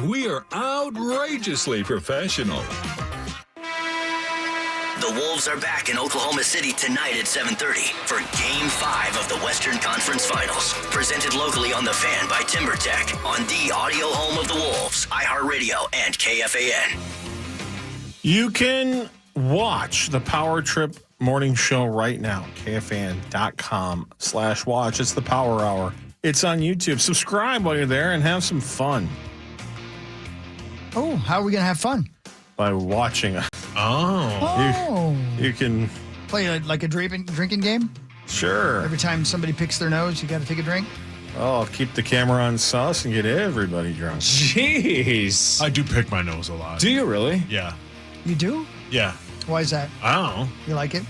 We are outrageously professional. The Wolves are back in Oklahoma City tonight at 7:30 for Game 5 of the Western Conference Finals. Presented locally on The Fan by TimberTech on the audio home of the Wolves, iHeartRadio, and KFAN. You can watch the Power Trip Morning Show right now, KFAN.com/watch. It's the Power Hour. It's on YouTube. Subscribe while you're there and have some fun. Oh, how are we going to have fun? By watching it. You can play like a drinking game? Sure. Every time somebody picks their nose, you got to take a drink? Oh, keep the camera on sus and get everybody drunk. Jeez. I do pick my nose a lot. Do you really? Yeah. You do? Yeah. Why is that? I don't know. You like it?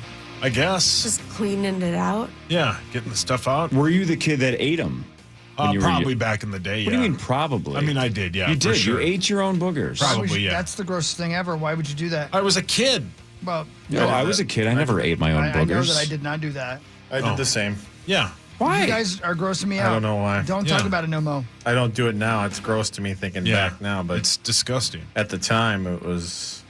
I guess. Just cleaning it out? Yeah, getting the stuff out. Were you the kid that ate them? Probably back in the day, yeah. What do you mean probably? I mean, I did, yeah. You did? Sure. You ate your own boogers? Probably, yeah. That's the grossest thing ever. Why would you do that? I was a kid. Well, No, I was a kid. I never ate my own boogers. I know that I did not do that. I did the same. Yeah. Why? You guys are grossing me out. I don't know why. Don't talk about it no more. I don't do it now. It's gross to me thinking back now, but it's disgusting. At the time, it was,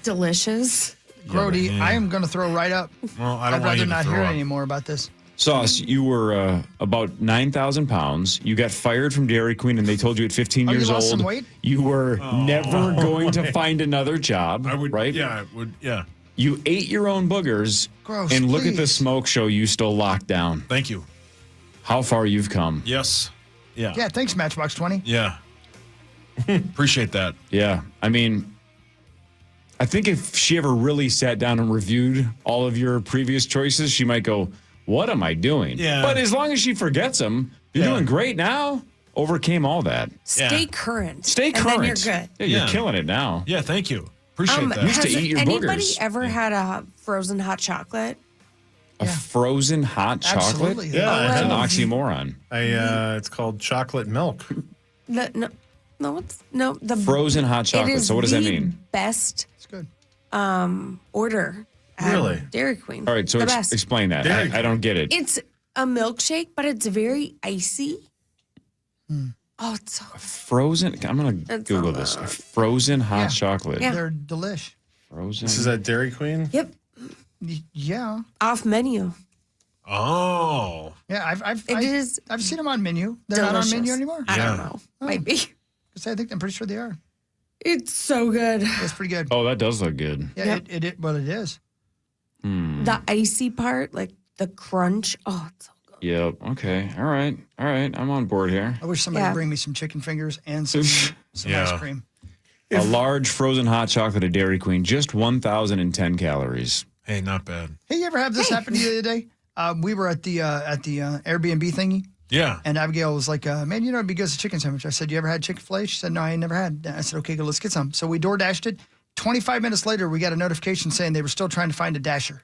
delicious. Grody, I am going to throw right up. Well, I don't I'd want you rather to not throw hear up. anymore about this. Sauce, you were about 9,000 pounds. You got fired from Dairy Queen, and they told you at 15 years you lost old some weight? you were never going to find another job. I would, right? Yeah, I would. Yeah. You ate your own boogers. Gross, and look at the please. smoke show you still locked down. Thank you. How far you've come. Yes. Yeah. Yeah, thanks, Matchbox 20. Yeah. Appreciate that. Yeah. I mean, I think if she ever really sat down and reviewed all of your previous choices, she might go, what am I doing? Yeah. But as long as she forgets them, you're doing great now. Overcame all that. Stay current. Stay current. And then you're good. Yeah, you're killing it now. Yeah, thank you. Appreciate that. Used to eat your anybody boogers. ever had a frozen hot chocolate? A frozen hot chocolate? Absolutely. Yeah, It's an oxymoron. it's called chocolate milk. The Frozen hot it chocolate. is So what does that the mean? Best It's good. order at Really? Dairy Queen. All right, so the best. explain that. I don't get it. It's a milkshake, but it's very icy. Oh, it's so good. Frozen. I'm going to It's Google on this. Frozen hot chocolate. Yeah. They're delish. Frozen. This is at Dairy Queen? Yep. Yeah. Off menu. Oh. Yeah, It is I've seen them on menu. They're delicious. not on menu anymore? I Yeah. don't know. Might be. I think I'm pretty sure they are. It's so good. It's pretty good. Oh, that does look good. Yeah, Yep. it well, it is. The icy part, like the crunch. Oh, it's so good. Yep. Okay. All right. I'm on board here. I wish somebody would Yeah. bring me some chicken fingers and some Yeah. ice cream. A large frozen hot chocolate at Dairy Queen, just 1,010 calories. Hey, not bad. Hey, you ever have this happen to you the other day? We were at the Airbnb thingy, Yeah. and Abigail was like, "Man, you know it'd be good as a chicken sandwich." I said, "You ever had Chick-fil-A?" She said, "No, I ain't never had." I said, "Okay, good, let's get some." So we DoorDashed it. 25 minutes later, we got a notification saying they were still trying to find a dasher.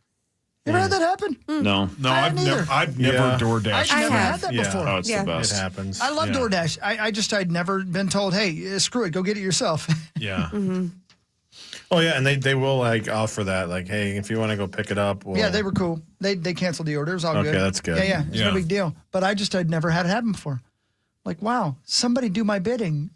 You ever had that happen? No. No, I I've hadn't never, either. I've never Yeah. I've DoorDashed. never had have. that Yeah. before. Oh, it's Yeah. the It best. happens. I love Yeah. DoorDash. I'd never been told, "Hey, screw it, go get it yourself." Yeah. Oh, yeah, and they will, like, offer that. Like, hey, if you want to go pick it up. We'll... Yeah, they were cool. They canceled the order. It was all good. Okay, that's good. Yeah, it's Yeah. no big deal. But I'd never had it happen before. Like, wow, somebody do my bidding.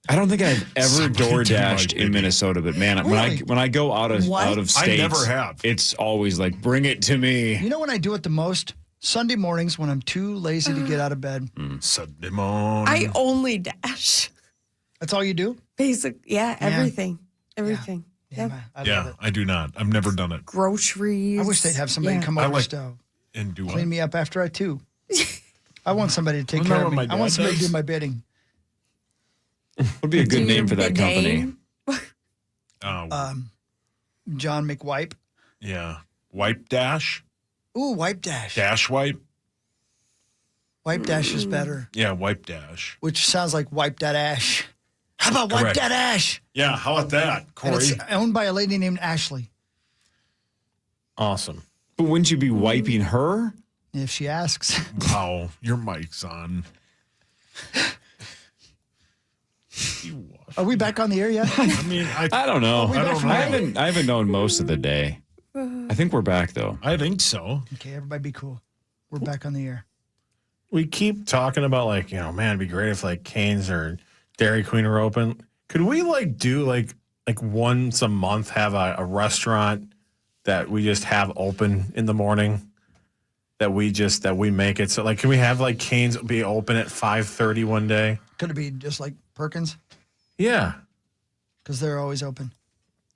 I don't think I've ever Somebody do my DoorDashed in bidding. Minnesota, but man, Really? when I go out of What? state, I never have. It's always like, bring it to me. You know when I do it the most? Sunday mornings when I'm too lazy to get out of bed. Sunday morning. I only dash. That's all you do? Everything. Everything. Yeah, Yep. I love Yeah, it. I do not. I've never done it. Groceries. I wish they'd have somebody come I over like- to And do clean what? me up after I too. I want somebody to take Isn't that care of what me. my I want dad somebody to does? do my bidding. Would be a good Do name your for that bidding. company. John McWipe. Yeah. Wipe Dash? Ooh, Wipe Dash. Dash Wipe? Wipe Dash is better, Yeah, Wipe Dash. which sounds like Wipe That Ash. How about Wipe Correct. That Ash? Yeah, how about that, And Corey? it's owned by a lady named Ashley, Awesome. But wouldn't you be wiping her? if she asks. Wow, your mic's on. Are we back on the air yet? I mean, I don't know. we back from I haven't known most of the day. I think we're back though. I think so. Okay, everybody be cool. We're back on the air. we keep talking about like, man, it'd be great if like Cane's or Dairy Queen are open. Could we like do like once a month have a restaurant that we just have open in the morning? That we make it so like, can we have like Cane's be open at 5:30 one day? Could it be just like Perkins? Yeah. Because they're always open.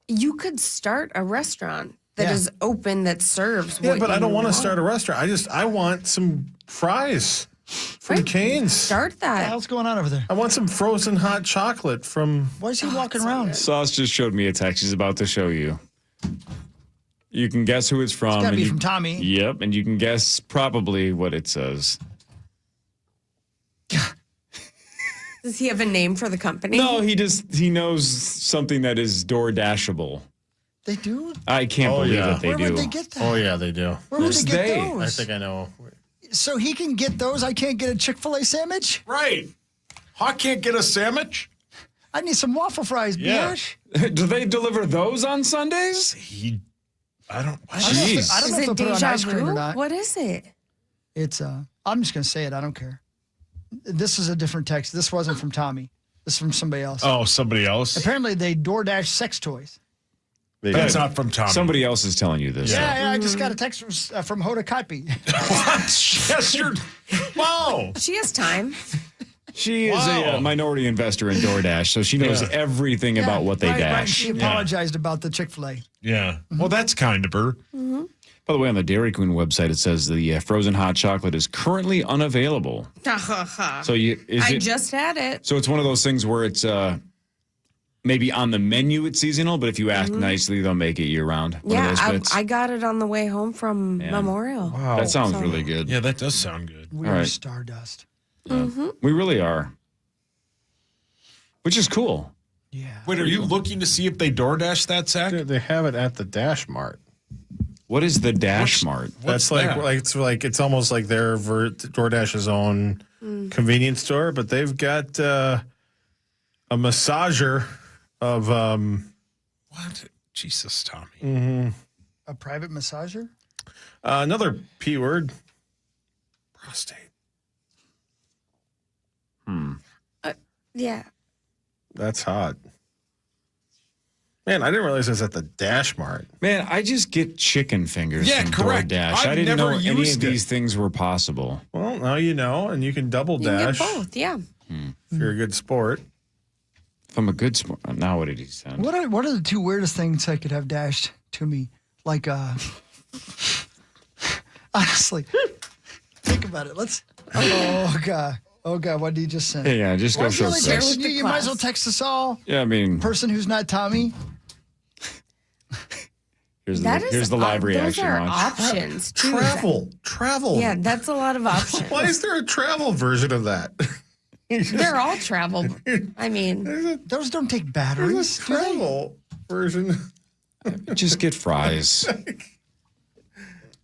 You could start a restaurant that is open that serves. Yeah, what but I you don't want to want. start a restaurant. I want some fries from Cane's. Start What the that. hell's going on over there? I want some frozen hot chocolate from. Why is he walking around? Sauce just showed me a text he's about to show you. You can guess who it's from. It's gotta be you- from Tommy. Yep, and you can guess probably what it says. Does he have a name for the company? No, he knows something that is DoorDashable. They do? I can't believe yeah. that they Where do. would they get that? Oh yeah, they do. Where would Who's they get they? those? I think I know. So he can get those. I can't get a Chick-fil-A sandwich. Right. Hawk can't get a sandwich? I need some waffle fries, Yeah. Biatch. Do they deliver those on Sundays? I don't. I don't know if Jeez. I don't Is know if it they'll put it on deja ice cream or vu? not. What is it? It's I'm just gonna say it. I don't care. This is a different text. This wasn't from Tommy. This is from somebody else. Oh, somebody else? Apparently they DoorDash sex toys. That's not from Tommy. Somebody else is telling you this. Yeah, I just got a text from Hoda Kaipi. Yes, you're. Wow. She has time. She is Wow. a minority investor in DoorDash, so she knows everything about what they right, dash. Right. She apologized about the Chick-fil-A. Yeah. Well, that's kind of her. By the way, on the Dairy Queen website, it says the frozen hot chocolate is currently unavailable. So I just had it. So it's one of those things where it's maybe on the menu it's seasonal, but if you ask nicely, they'll make it year round. One of Yeah, those bits. I got it on the way home from Memorial. Wow. That sounds really good. Yeah, that does sound good. We All are right. stardust. We really are. Which is cool. Yeah. Wait, are you looking to see if they DoorDash that sack? They have it at the Dash Mart. What is the Dash Mart? What's That's that? it's almost like their DoorDash's own convenience store, but they've got a massager of What? Jesus, Tommy. A private massager? another P word. Prostate. Yeah. That's hot. Man, I didn't realize it was at the Dash Mart. Man, I just get chicken fingers Yeah, from correct. DoorDash. I've I didn't know never any of used it. these things were possible. Well, now you know, and you can double You can dash get both, yeah. if you're a good sport. If I'm a good sport. Now what did he send? What are the two weirdest things I could have dashed to me? Like, honestly, think about it. Oh, God. Oh, God, what did you just send? Yeah, just go Why don't you show only sex. text- with the you might as well class. text us all. Yeah, I mean, Person who's not Tommy. here's That is the live those reaction. are Watch. options too. Travel. Yeah, that's a lot of options. Why is there a travel version of that? They're all travel. I mean, Those don't take There's batteries. a do they? travel version. Just get fries.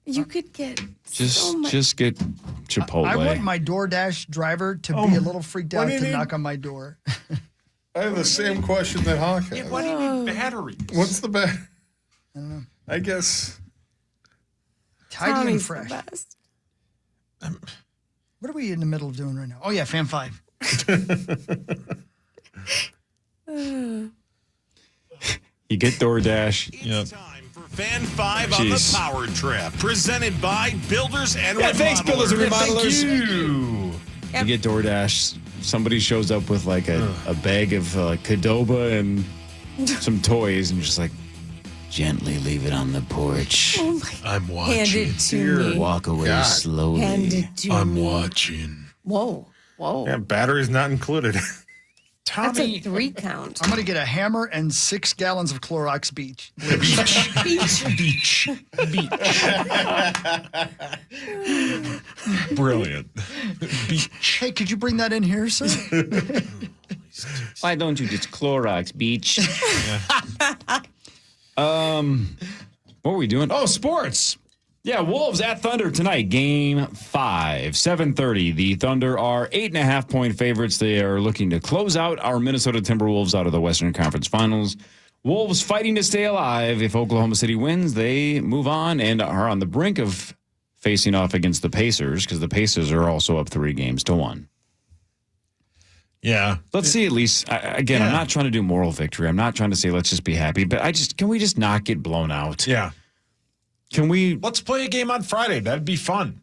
you could get Just so much. just get Chipotle. I want my DoorDash driver to be a little freaked what out do you to need? knock on my door. I have the same question that Hawk has. Why do you need batteries? What's the best? I don't know. I guess. Tidy and Tommy's fresh. the best. What are we in the middle of doing right now? Oh, yeah, Fan 5. You get DoorDash. Yep. Time for Fan 5 on Jeez. the Power Trip, presented by Builders and Yeah, thanks, Builders and Remodelers. Thank you. You get DoorDash. Somebody shows up with like a bag of Qdoba and some toys, and just like gently leave it on the porch. Oh my! I'm Hand watching. it to me. Walk away God. slowly. Hand it to I'm me. watching. Whoa, whoa! Yeah, batteries not included. That's a Tommy. 3 count. I'm going to get a hammer and 6 gallons of Clorox Beach. Beach. Brilliant. Hey, could you bring that in here, sir? Why don't you just Clorox, beach? What were we doing? Oh, sports. Yeah, Wolves at Thunder tonight, game 5, 7:30. The Thunder are 8.5-point favorites. They are looking to close out our Minnesota Timberwolves out of the Western Conference Finals. Wolves fighting to stay alive. If Oklahoma City wins, they move on and are on the brink of facing off against the Pacers because the Pacers are also up 3-1. Yeah. Let's see at least. I'm not trying to do moral victory. I'm not trying to say let's just be happy, but can we just not get blown out? Yeah. Can we? Let's play a game on Friday. That'd be fun.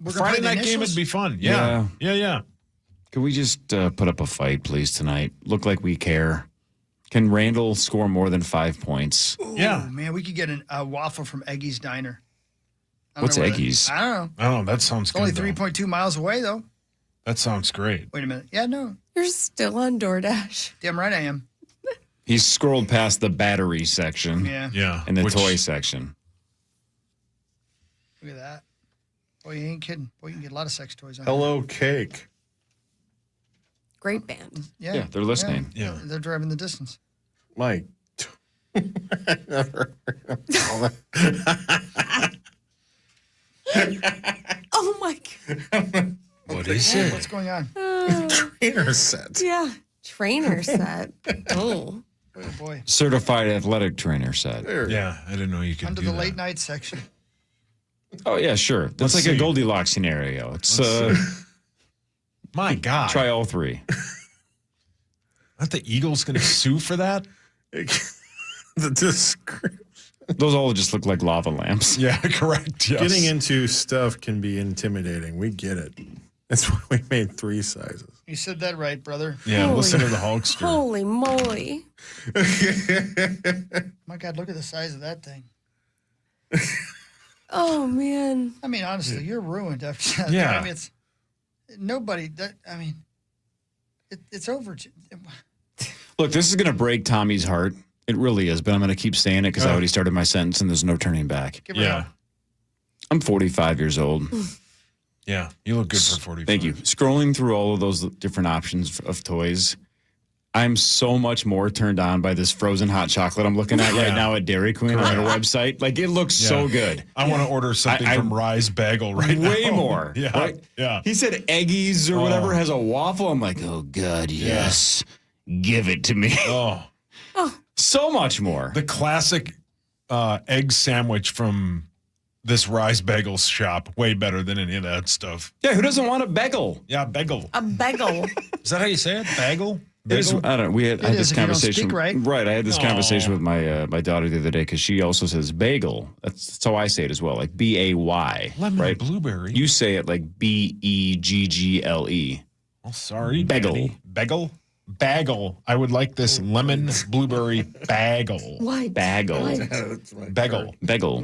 We're gonna Friday play the night game initials? would be fun. Yeah. Can we just put up a fight, please, tonight? Look like we care. Can Randall score more than 5 points? Yeah. Oh, man, we could get a waffle from Eggy's Diner. I don't What's know where Eggy's? I don't know. I don't know. That sounds It's only good. 3.2 miles away, though. That sounds great. Wait a minute. Yeah, no. You're still on DoorDash. Damn right I am. He's scrolled past the battery section Yeah. Yeah. and the toy section. Look at that. Boy, you ain't kidding. Boy, you can get a lot of sex toys on Hello, cake. Great band. here. Yeah, they're listening. Yeah. They're driving the distance. Mike. Oh my God. What is it? What's going on? Trainer set. Yeah. Trainer set. Oh. Oh, boy. Certified athletic trainer set. Yeah. I didn't know you could Under do the that. late night section. Oh, yeah, sure. That's Let's like see. a Goldilocks scenario. It's My God. try all three. Aren't the Eagles going to sue for that? The description. Those all just look like lava lamps. Yeah, correct. Yes. Getting into stuff can be intimidating. We get it. That's why we made 3 sizes. You said that right, brother. Yeah, Holy- listen to the Hulkster. Holy moly. My God, look at the size of that thing. Oh, man. I mean, honestly, you're ruined after that. Yeah. I mean, it's nobody. It's over. Look, this is going to break Tommy's heart. It really is, but I'm going to keep saying it because I already started my sentence and there's no turning back. Give her Yeah. hell. I'm 45 years old. Yeah. You look good for 45. Thank you. Scrolling through all of those different options of toys, I'm so much more turned on by this frozen hot chocolate I'm looking at right Yeah. now at Dairy Queen on their website. Like, it looks so good. I want to order something I- from Rise Bagel right now. Way more. Yeah. Right? Yeah. He said Eggies or whatever has a waffle. I'm like, oh, God, yes. Give it to me. Oh, So much more. the classic egg sandwich from this Rise Bagels shop. Way better than any of that stuff. Yeah, who doesn't want a bagel? Yeah, bagel. A bagel. Is that how you say it? Bagel? It is- Bagel? I don't know. We had It this is if you don't conversation. speak right. I had this conversation with my my daughter the other day because she also says bagel. That's how I say it as well, like BAY. Lemon right? blueberry. You say it like BEGGLE. Oh, sorry. Bagel. Daddy. Bagel? Bagel. I would like this lemon blueberry bagel. What? Bagel. What? Bagel. Bagel.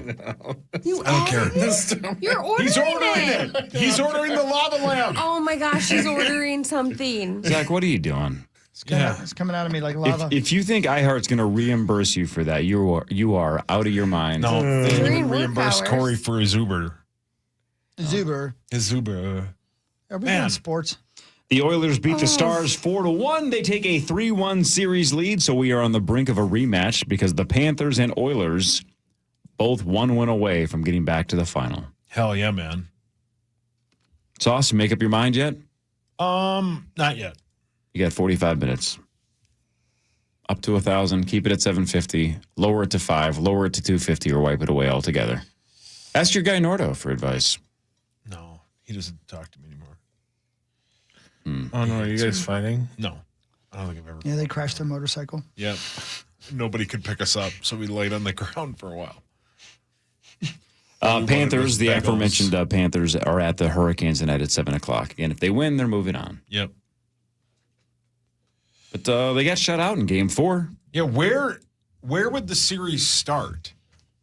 You I don't care. You're ordering He's ordering it. He's ordering the lava lamp. Oh my gosh, he's ordering something. Zach, what are you doing? It's coming out of me like lava. If you think iHeart's going to reimburse you for that, you are out of your mind. No, they didn't During even work reimburse hours. Corey for his Uber. Zuber. His Uber. Are we Man. doing sports? The Oilers beat the Stars 4-1. They take a 3-1 series lead, so we are on the brink of a rematch because the Panthers and Oilers both 1 win away from getting back to the final. Hell yeah, man. Sauce, you make up your mind yet? Not yet. You got 45 minutes. Up to 1,000. Keep it at 750. Lower it to 5. Lower it to 250 or wipe it away altogether. Ask your guy Nordo for advice. No, he doesn't talk to me anymore. Oh, no. Are you guys fighting? No, I don't think I've ever. Yeah, they crashed their motorcycle. Yep. Nobody could pick us up, so we laid on the ground for a while. Panthers, the bagels. aforementioned Panthers, are at the Hurricanes tonight at 7 o'clock. And if they win, they're moving on. Yep. But they got shut out in game 4. Yeah, where would the series start?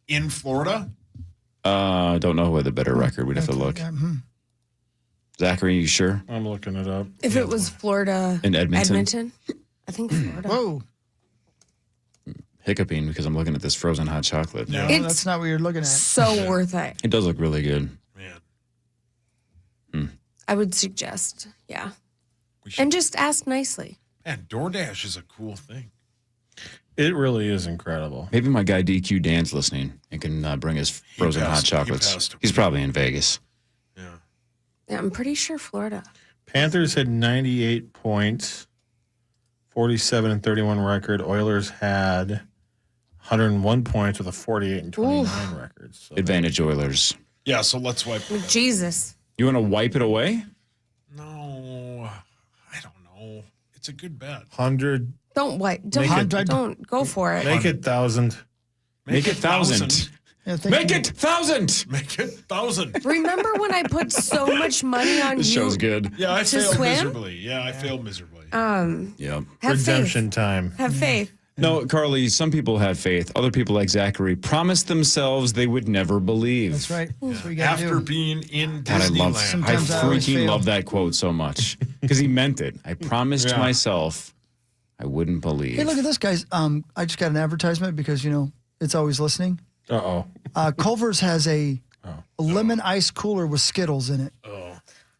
In Florida? I don't know who had the better record. We'd have to look. Yeah, Zachary, you sure? I'm looking it up. If it was Florida, In Edmonton? I think Florida. Whoa. Hiccuping because I'm looking at this frozen hot chocolate. No, It's- that's not what you're looking at. So worth it. It does look really good. Man. I would suggest, yeah. We should, And just ask nicely. man, DoorDash is a cool thing. It really is incredible. Maybe my guy DQ Dan's listening and can bring us frozen hot passed- he chocolates. passed. He's probably in Vegas. Yeah. Yeah, I'm pretty sure Florida. Panthers had 98 points, 47 and 31 record. Oilers had 101 points with a 48 and 29 record. So Advantage Oilers. Yeah, so let's wipe. Jesus. You want to wipe it away? No, I don't know. It's a good bet. 100. Don't Make go for it. Make it 1,000. Make it 1,000. Yeah, Make it 1,000. Make it 1,000. Remember when I put so much money on This you? show's good. Yeah, I To failed swim? miserably. Yeah, I failed miserably. Yep. Have Redemption faith. time. Have faith. No, Carly, some people had faith. Other people, like Zachary, promised themselves they would never believe. That's right. That's what you got to After do. being in God, I Disneyland. always freaking fail. love that quote so much because he meant it. I promised Yeah. myself I wouldn't believe. Hey, look at this, guys. I just got an advertisement because, it's always listening. Uh-oh. Culver's has a lemon ice cooler with Skittles in it.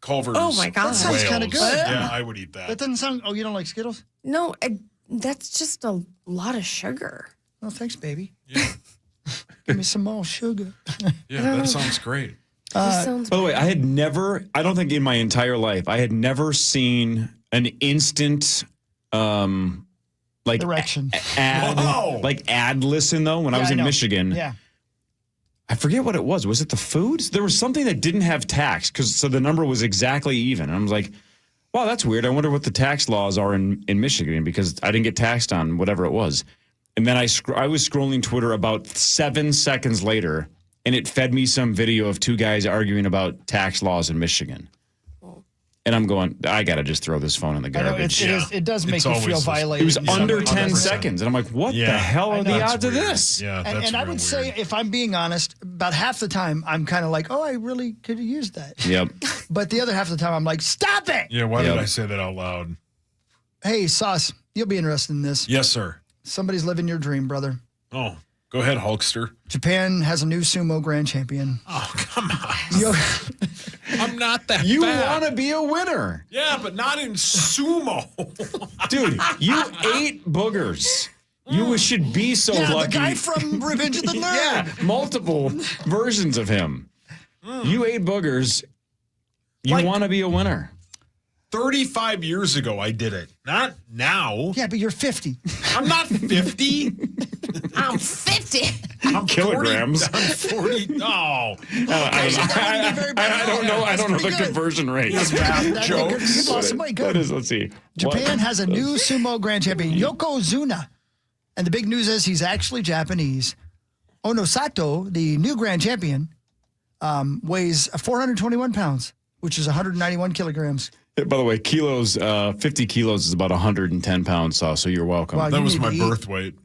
Culver's. Oh, my God. That sounds kinda Whales. good. Yeah, I would eat That that. doesn't sound... Oh, you don't like Skittles? No, that's just a lot of sugar. Oh, thanks, baby. Yeah, Give me some more sugar. yeah, that sounds great. This sounds By the way, I don't think in my entire life, I had never seen an instant, Erection. ad listen though. When I was I in know. Michigan, Yeah. I forget what it was. Was it the foods? There was something that didn't have tax so the number was exactly even. And I was like, wow, that's weird. I wonder what the tax laws are in Michigan because I didn't get taxed on whatever it was. And then I was scrolling Twitter about 7 seconds later, and it fed me some video of two guys arguing about tax laws in Michigan. And I'm going, I got to just throw this phone in the I know, garbage. it does make It's you always feel this- violated. It was Yeah, under 100%. 10 seconds. And I'm like, what the Yeah. hell I are know. the That's odds of weird. this? Yeah, that's And I real would say, weird. if I'm being honest, about half the time, I'm kind of like, oh, I really could have used that. Yep. But the other half of the time, I'm like, stop it. Yeah, why Yep. did I say that out loud? Hey, Sauce, you'll be interested in this. Yes, sir. Somebody's living your dream, brother. Oh, go ahead, Hulkster. Japan has a new sumo grand champion. Oh, come on. Yo- I'm not that You fat. want to be a winner. Yeah, but not in sumo. Dude, you ate boogers. You should be so yeah, lucky. the guy from Revenge of the Nerds. Yeah, multiple versions of him. You ate boogers. You Like- want to be a winner. 35 years ago, I did it. Not now. Yeah, but you're 50. I'm not 50. I'm 50. I'm Kilograms. 40. No. I don't know. I don't know the pretty good. conversion rate. That's jokes. good. You lost some weight. That Good. is, let's see. Japan has a new sumo grand champion, Yokozuna. And the big news is he's actually Japanese. Onosato, the new grand champion, weighs 421 pounds, which is 191 kilograms. By the way, 50 kilos is about 110 pounds, so you're welcome. Wow, That you was need my to eat. birth weight.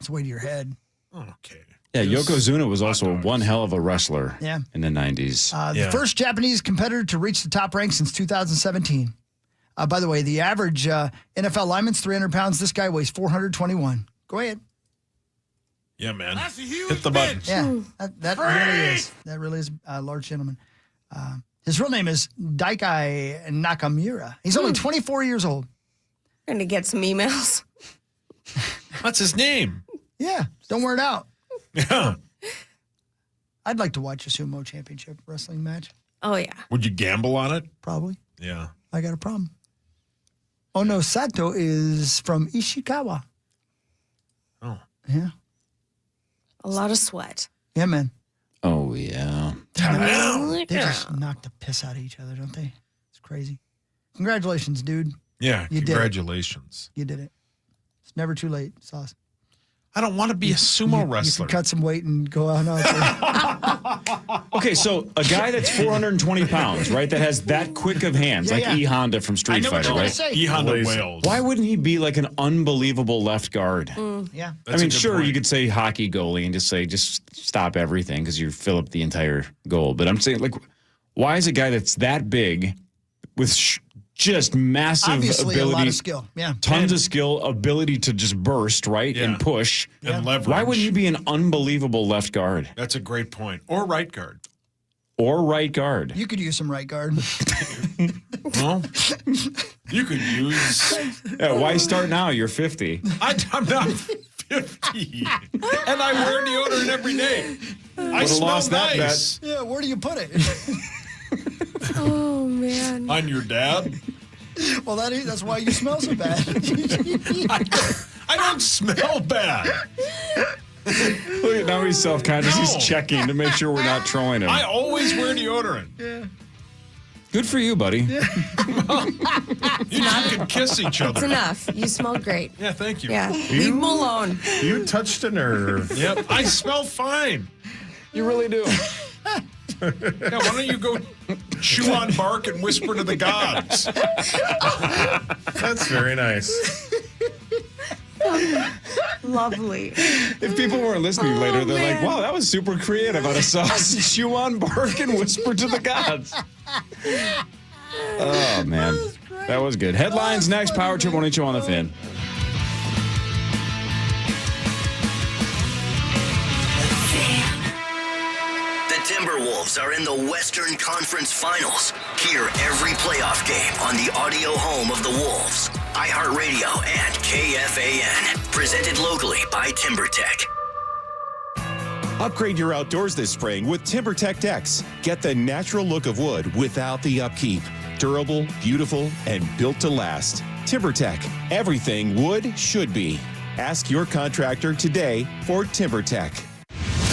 It's way to your head. Okay. Yeah, Yokozuna was also one hell of a wrestler Yeah. in the 90s. The first Japanese competitor to reach the top rank since 2017. By the way, the average NFL lineman's 300 pounds. This guy weighs 421. Go ahead. Yeah, man. Hit the button. Yeah, that really is. That really is a large gentleman. His real name is Daikai Nakamura. He's only 24 years old. Going to get some emails. What's his name? Yeah, don't wear it out. Yeah. I'd like to watch a sumo championship wrestling match. Oh, yeah. Would you gamble on it? Probably. Yeah. I got a problem. Onosato is from Ishikawa. Oh. Yeah. A lot of sweat. Yeah, man. Oh, yeah. They just knock the piss out of each other, don't they? It's crazy. Congratulations, dude. Yeah. You did it. Congratulations. You did it. It's never too late, Sauce. I don't want to be a sumo You wrestler. can cut some weight and go out there. Okay, so a guy that's 420 pounds, right, that has that quick of hands, Yeah, like yeah. E. Honda from I Street know what Fighter, you're going right? to say. E. Honda Lazy. Wales. Why wouldn't he be like an unbelievable left guard? Yeah. That's I a mean, good sure, point. you could say hockey goalie and just stop everything because you fill up the entire goal. But I'm saying, like, why is a guy that's that big with just massive Obviously, a ability, lot of skill. Yeah. tons of skill, ability to just burst, right, Yeah. and push? And leverage. Why wouldn't you be an unbelievable left guard That's a great point. Or right guard. or right guard? You could use some right guard. Well, you could use. Yeah, why start now? You're 50. I'm not 50. And I wear deodorant every day. I Would've smell lost that nice. Yeah, where do you put it? Oh, man. On your dad? Well, that's why you smell so bad. I don't smell bad. Look at now he's self-conscious. No. He's checking to make sure we're not trolling him. I always wear deodorant. Yeah. Good for you, buddy. You can kiss each other. It's enough. You smell great. Yeah, thank you. Yeah. Leave him alone. You touched a nerve. Yep, I smell fine. You really do. Yeah, why don't you go chew on bark and whisper to the gods? That's very nice. Lovely. If people weren't listening later, they're like, man. wow, that was super creative out of sauce. Chew on bark and whisper to the gods. Oh, man. That was good. Headlines next. Power Trip 182 on the Fan. The Timberwolves are in the Western Conference Finals. Hear every playoff game on the audio home of the Wolves, iHeartRadio and KFAN. Presented locally by TimberTech. Upgrade your outdoors this spring with TimberTech decks. Get the natural look of wood without the upkeep. Durable, beautiful, and built to last. TimberTech. Everything wood should be. Ask your contractor today for TimberTech.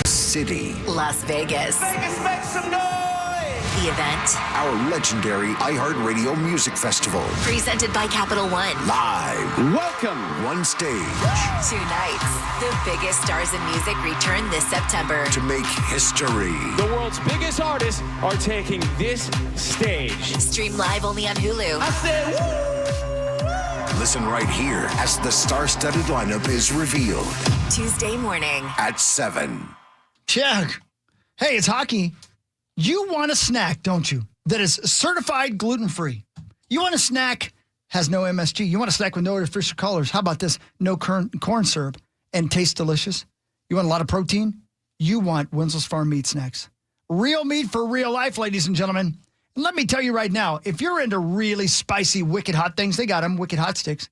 City. Las Vegas. Vegas, make some noise! The event. Our legendary iHeartRadio Music Festival. Presented by Capital One. Live. Welcome. One stage. 2 nights. The biggest stars in music return this September. To make history. The world's biggest artists are taking this stage. Stream live only on Hulu. I said, woo! Listen right here as the star-studded lineup is revealed. Tuesday morning. At 7. Check. Hey, it's hockey. You want a snack, don't you, that is certified gluten-free. You want a snack, has no MSG. You want a snack with no artificial colors. How about this? No corn syrup and tastes delicious. You want a lot of protein? You want Wenzel's Farm meat snacks. Real meat for real life, ladies and gentlemen. And let me tell you right now, if you're into really spicy, wicked hot things, they got them, wicked hot sticks.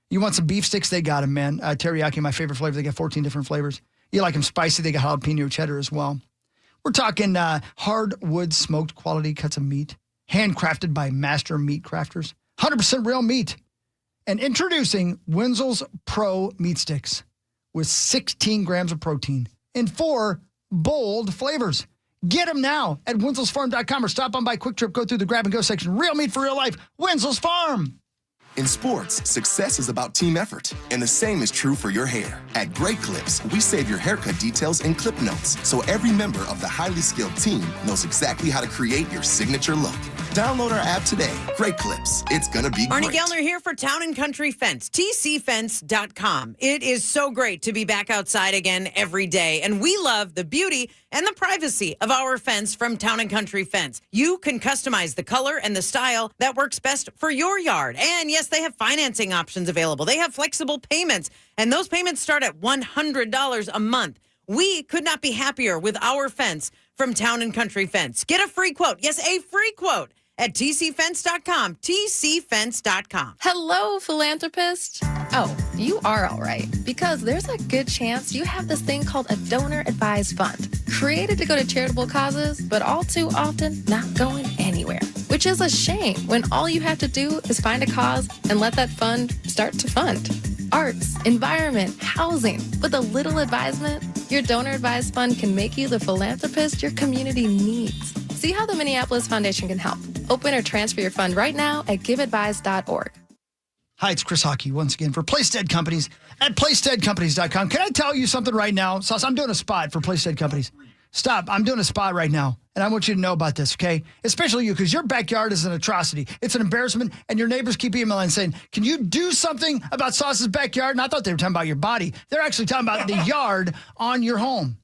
You want some beef sticks? They got them, man. Teriyaki, my favorite flavor. They got 14 different flavors. You like them spicy, they got jalapeno cheddar as well. We're talking hardwood smoked quality cuts of meat, handcrafted by master meat crafters, 100% real meat. And introducing Wenzel's Pro Meat Sticks with 16 grams of protein in 4 bold flavors. Get them now at wenzelsfarm.com or stop on by Quick Trip, go through the grab and go section. Real meat for real life, Wenzel's Farm. In sports, success is about team effort, and the same is true for your hair. At Great Clips, we save your haircut details in clip notes, so every member of the highly skilled team knows exactly how to create your signature look. Download our app today. Great Clips. It's gonna be Arnie great. Gellner here for Town & Country Fence, tcfence.com. It is so great to be back outside again every day, and we love the beauty and the privacy of our fence from Town & Country Fence. You can customize the color and the style that works best for your yard. And yes, they have financing options available. They have flexible payments, and those payments start at $100 a month. We could not be happier with our fence from Town & Country Fence. Get a free quote. Yes, a free quote at tcfence.com, tcfence.com. Hello, philanthropist. Oh, you are all right, because there's a good chance you have this thing called a donor-advised fund, created to go to charitable causes, but all too often not going anywhere, which is a shame when all you have to do is find a cause and let that fund start to fund. Arts, environment, housing. With a little advisement, your donor-advised fund can make you the philanthropist your community needs. See how the Minneapolis Foundation can help. Open or transfer your fund right now at giveadvise.org. Hi, it's Chris Hockey once again for Place Dead Companies at PlaceDeadCompanies.com. Can I tell you something right now? Sauce, I'm doing a spot for Place Dead Companies. Stop. I'm doing a spot right now, and I want you to know about this, okay? Especially you, because your backyard is an atrocity. It's an embarrassment, and your neighbors keep emailing saying, can you do something about Sauce's backyard? And I thought they were talking about your body. They're actually talking about the yard on your home.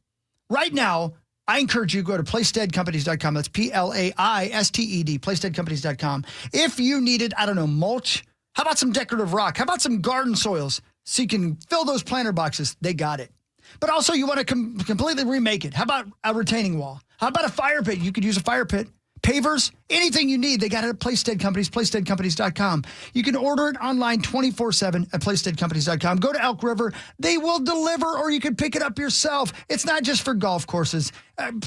Right now, I encourage you to go to PlaceDeadCompanies.com. That's PLAISTED, PlaceDeadCompanies.com. If you needed, I don't know, mulch, how about some decorative rock? How about some garden soils so you can fill those planter boxes? They got it. But also you want to completely remake it. How about a retaining wall? How about a fire pit? You could use a fire pit. pavers, anything you need, they got it at Placestead Companies, placesteadcompanies.com. You can order it online 24/7 at placesteadcompanies.com. Go to Elk River. They will deliver, or you can pick it up yourself. It's not just for golf courses.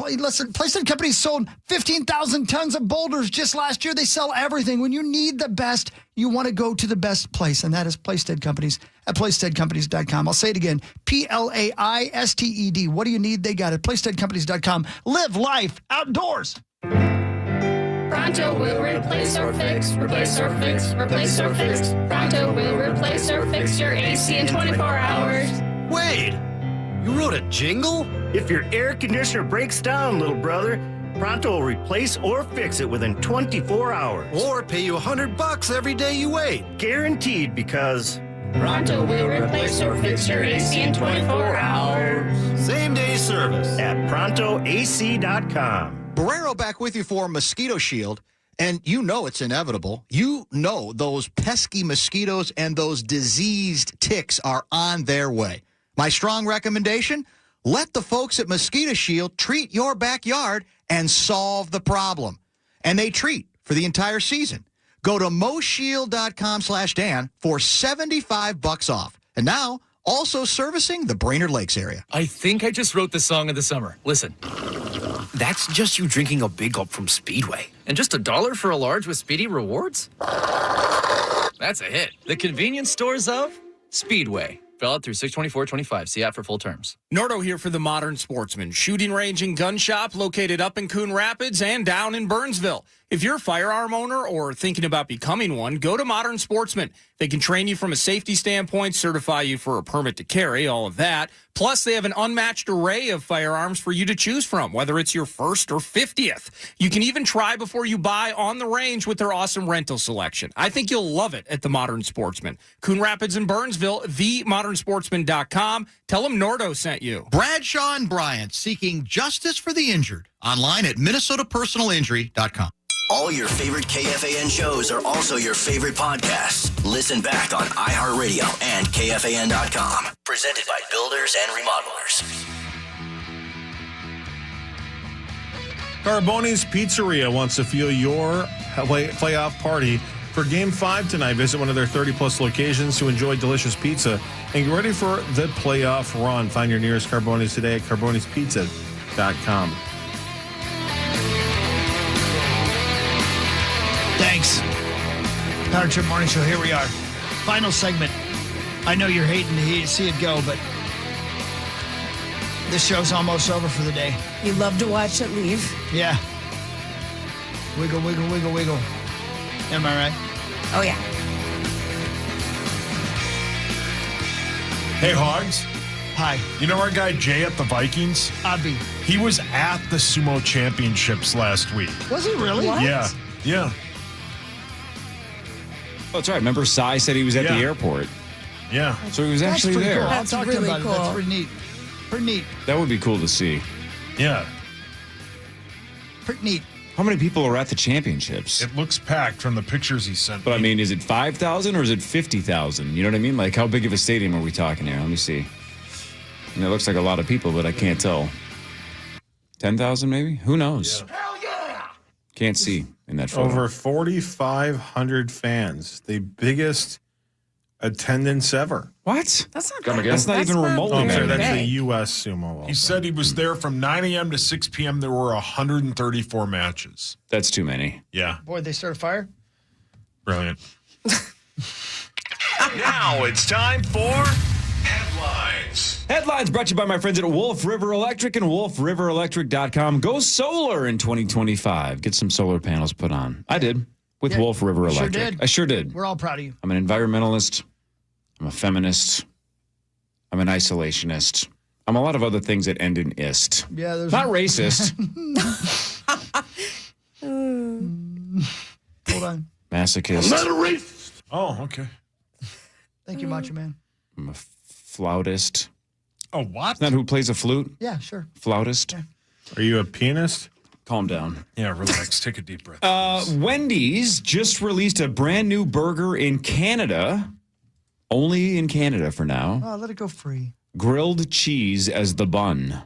Listen, Placestead Companies sold 15,000 tons of boulders just last year. They sell everything. When you need the best, you want to go to the best place, and that is Placestead Companies at placesteadcompanies.com. I'll say it again, PLAISTED. What do you need? They got it. placesteadcompanies.com. Live life outdoors. Pronto will replace or fix, replace or fix, replace or fix. Pronto will replace or fix your AC in 24 hours. Wait, you wrote a jingle? If your air conditioner breaks down, little brother, Pronto will replace or fix it within 24 hours. Or pay you $100 every day you wait. Guaranteed, because Pronto will replace or fix your AC in 24 hours. Same day service at ProntoAC.com. Barrero back with you for Mosquito Shield, and you know it's inevitable. You know those pesky mosquitoes and those diseased ticks are on their way. My strong recommendation, let the folks at Mosquito Shield treat your backyard and solve the problem. And they treat for the entire season. Go to moshield.com/Dan for $75 off. And now, also servicing the Brainerd Lakes area. I think I just wrote the song of the summer. Listen. That's just you drinking a big gulp from Speedway. And just $1 for a large with Speedy Rewards? That's a hit. The convenience stores of Speedway. Valid through 6/24/25. See app for full terms. Nordo here for the Modern Sportsman. Shooting range and gun shop located up in Coon Rapids and down in Burnsville. If you're a firearm owner or thinking about becoming one, go to Modern Sportsman. They can train you from a safety standpoint, certify you for a permit to carry, all of that. Plus, they have an unmatched array of firearms for you to choose from, whether it's your first or 50th. You can even try before you buy on the range with their awesome rental selection. I think you'll love it at the Modern Sportsman. Coon Rapids and Burnsville, themodernsportsman.com. Tell them Nordo sent you. Bradshaw and Bryant seeking justice for the injured. Online at minnesotapersonalinjury.com. All your favorite KFAN shows are also your favorite podcasts. Listen back on iHeartRadio and KFAN.com. Presented by Builders and Remodelers. Carboni's Pizzeria wants to feel your playoff party for Game 5 tonight. Visit one of their 30-plus locations to enjoy delicious pizza and get ready for the playoff run. Find your nearest Carboni's today at carbonispizza.com. Thanks. Power Trip Morning Show, here we are. Final segment. I know you're hating to see it go, but this show's almost over for the day. You love to watch it leave. Yeah. Wiggle, wiggle, wiggle, wiggle. Am I right? Oh, yeah. Hey, Hogs. Hi. You know our guy Jay at the Vikings? Abby. He was at the Sumo Championships last week. Was he really? What? Yeah. Yeah. Oh, that's right. Remember, Cy said he was at the airport. Yeah. So he was actually there. Cool. That's I'll talk really about cool. it. That's pretty neat. Pretty neat. That would be cool to see. Yeah. Pretty neat. How many people are at the championships? It looks packed from the pictures he sent But I me. mean, is it 5,000 or is it 50,000? You know what I mean? Like, how big of a stadium are we talking here? Let me see. And it looks like a lot of people, but I can't tell. 10,000 maybe? Who knows? Hell yeah! Can't see in that photo. Over 4,500 fans. The biggest attendance ever. What? That's not Come bad. again? That's not even remotely Oh, I'm sorry, bad. that's the Okay. U.S. Sumo. He said he was there from 9 a.m. to 6 p.m. There were 134 matches. That's too many. Yeah. Boy, they start a fire. Brilliant. Now it's time for headlines. Headlines brought to you by my friends at Wolf River Electric and wolfriverelectric.com. Go solar in 2025. Get some solar panels put on. I did with Yeah, Wolf River you sure Electric. did. I sure did. We're all proud of you. I'm an environmentalist. I'm a feminist. I'm an isolationist. I'm a lot of other things that end in ist. Yeah, there's Not racist. Hold on. Masochist. Not a racist. Oh, okay. Thank you, Macho Man. I'm a flautist. Oh, what? Isn't that who plays a flute? Yeah, sure. Flautist. Are you a pianist? Calm down. Yeah, relax. Take a deep breath. Wendy's just released a brand new burger in Canada. Only in Canada for now. Oh, let it go free. Grilled cheese as the bun.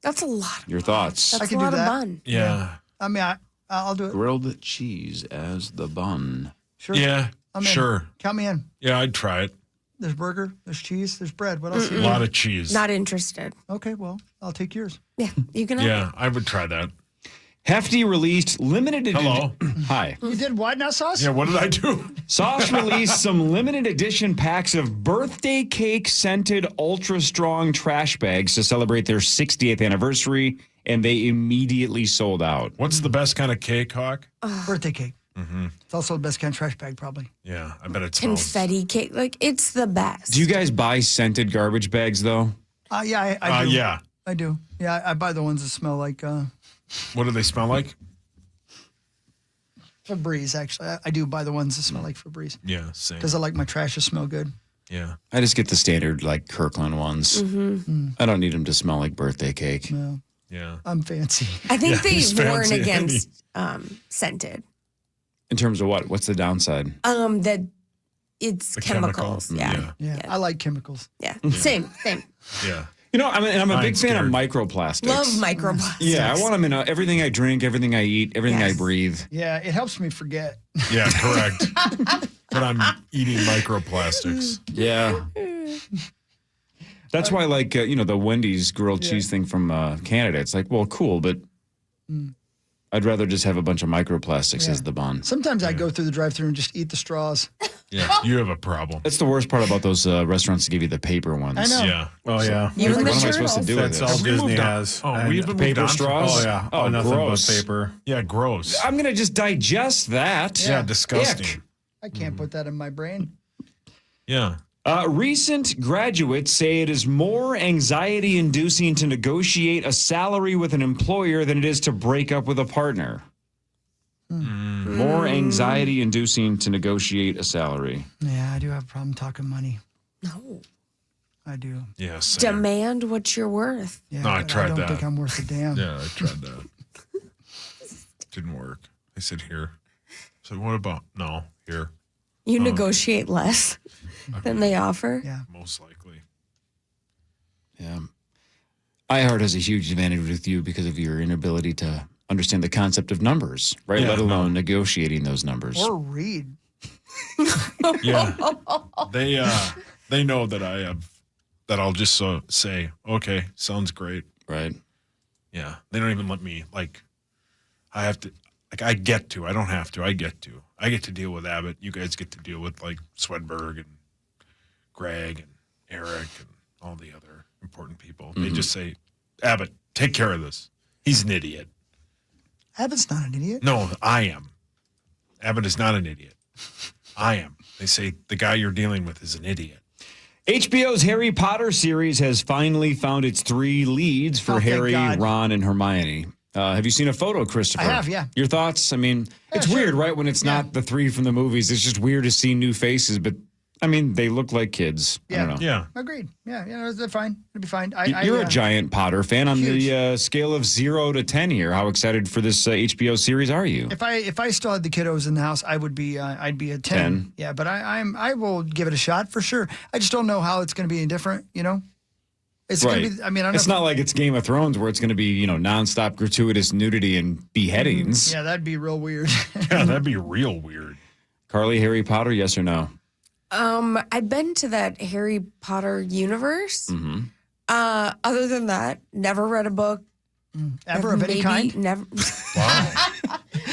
That's a lot. Your thoughts? That's I can a do lot of that. bun. Yeah. I mean, I'll do it. Grilled cheese as the bun. Sure. Yeah. I'm in. Sure. Count me in. Yeah, I'd try it. There's burger, there's cheese, there's bread. What else? A lot of cheese. Not interested. Okay, well, I'll take yours. Yeah, you can have Yeah, I would try that. Hefty released limited edition. Hello. Hi. You did what now, Sauce? Yeah, what did I do? Sauce released some limited edition packs of birthday cake scented ultra strong trash bags to celebrate their 60th anniversary, and they immediately sold out. What's the best kind of cake, Hawk? Birthday cake. Mm-hmm. It's also the best kind of trash bag, probably. Yeah, I bet it smells. confetti cake. Like, it's the best. Do you guys buy scented garbage bags, though? Yeah, I do. Yeah. I do. Yeah, I buy the ones that smell like What do they smell like? Febreze, actually. I do buy the ones that smell like Febreze. Yeah, same. Because I like my trash to smell good. Yeah. I just get the standard, like, Kirkland ones. Mm-hmm. I don't need them to smell like birthday cake. No. Yeah. I'm fancy. I think he's they warn fancy. against scented. In terms of what? What's the downside? That it's The chemicals. chemical. Yeah. Yeah, I like chemicals. Yeah. Same. Yeah. You know, I'm a big Mine's fan of scared. microplastics. Love microplastics. Yeah, I want them in everything I drink, everything I eat, everything Yes. I breathe. Yeah, it helps me forget. Yeah, correct. But I'm eating microplastics. Yeah. That's why, like, the Wendy's grilled cheese thing from Canada. It's like, well, cool, but I'd rather just have a bunch of microplastics as the bun. Sometimes I go through the drive-thru and just eat the straws. Yeah, you have a problem. That's the worst part about those restaurants that give you the paper ones. I know. Yeah. Oh, yeah. You and the What am I supposed to turtles. do That's with all this? we Disney moved on? has. Oh, And we even paper moved on to straws? Oh, yeah. Oh, nothing gross. but paper. Yeah, gross. I'm going to just digest that. Yeah, disgusting. Ick. I can't put that in my brain. Yeah. Recent graduates say it is more anxiety inducing to negotiate a salary with an employer than it is to break up with a partner. More anxiety inducing to negotiate a salary. Yeah, I do have a problem talking money. No. I do. Yeah, same. Demand what you're worth. Yeah, No, I but tried I don't that. think I'm worth a damn. Yeah, I tried that. Didn't work. I said here. So what about no here? You negotiate less than they offer. Yeah. Most likely. Yeah. iHeart has a huge advantage with you because of your inability to understand the concept of numbers, right? Yeah, Let alone negotiating those numbers. Or read. Yeah. They know that I have that I'll just say, okay, sounds great. Right. Yeah. They don't even let me I have to I get to. I don't have to. I get to. I get to deal with Abbott. You guys get to deal with like Swedberg and Greg and Eric and all the other important people. They just say, Abbott, take care of this. He's an idiot. Abbott's not an idiot. No, I am. Abbott is not an idiot. I am. They say the guy you're dealing with is an idiot. HBO's Harry Potter series has finally found its 3 leads for Oh, thank Harry, God. Ron, and Hermione. Have you seen a photo, Christopher? I have, yeah. Your thoughts? I mean, it's sure. weird, right? When it's not the 3 from the movies, it's just weird to see new faces, but I mean, they look like kids. I don't know. Yeah. Agreed. Yeah, they're fine. It'll be fine. You're a giant Potter fan. On Huge. the scale of 0 to 10 here, how excited for this HBO series are you? If I still had the kiddos in the house, I'd be a 10. 10. Yeah, but I will give it a shot for sure. I just don't know how it's going to be any different. It's Right. going to be. I mean, I don't It's know. not like it's Game of Thrones where it's going to be, nonstop gratuitous nudity and beheadings. Yeah, that'd be real weird. Yeah, that'd be real weird. Carly, Harry Potter, yes or no? I've been to that Harry Potter universe. Mm-hmm. Other than that, never read a book. Ever of any kind? Never. Wow.